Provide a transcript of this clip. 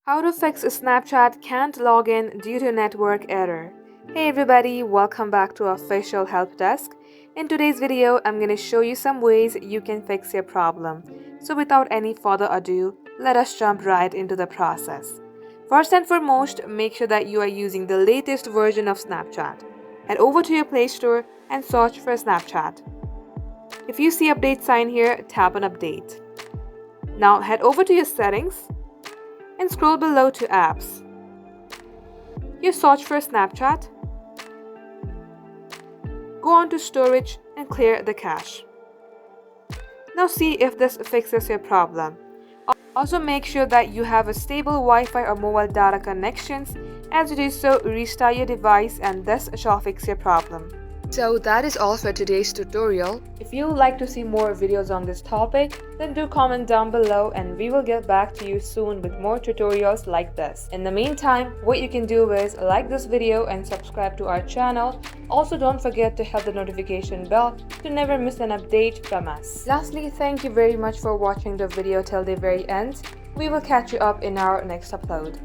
How to fix Snapchat can't log in due to network error. Hey everybody, welcome back to our official help desk. In today's video, I'm going to show you some ways you can fix your problem. So without any further ado, let us jump right into the process. First and foremost, make sure that you are using the latest version of Snapchat. Head over to your Play Store and search for Snapchat. If you see update sign here, tap on update. Now head over to your settings and scroll below to apps. You search for Snapchat, go on to storage and clear the cache. Now see if this fixes your problem. Also make sure that you have a stable Wi-Fi or mobile data connections. As you do so, restart your device and this shall fix your problem. So that is all for today's tutorial. If you would like to see more videos on this topic, then do comment down below and we will get back to you soon with more tutorials like this. In the meantime, what you can do is like this video and subscribe to our channel. Also don't forget to hit the notification bell to never miss an update from us. Lastly, thank you very much for watching the video till the very end. We will catch you up in our next upload.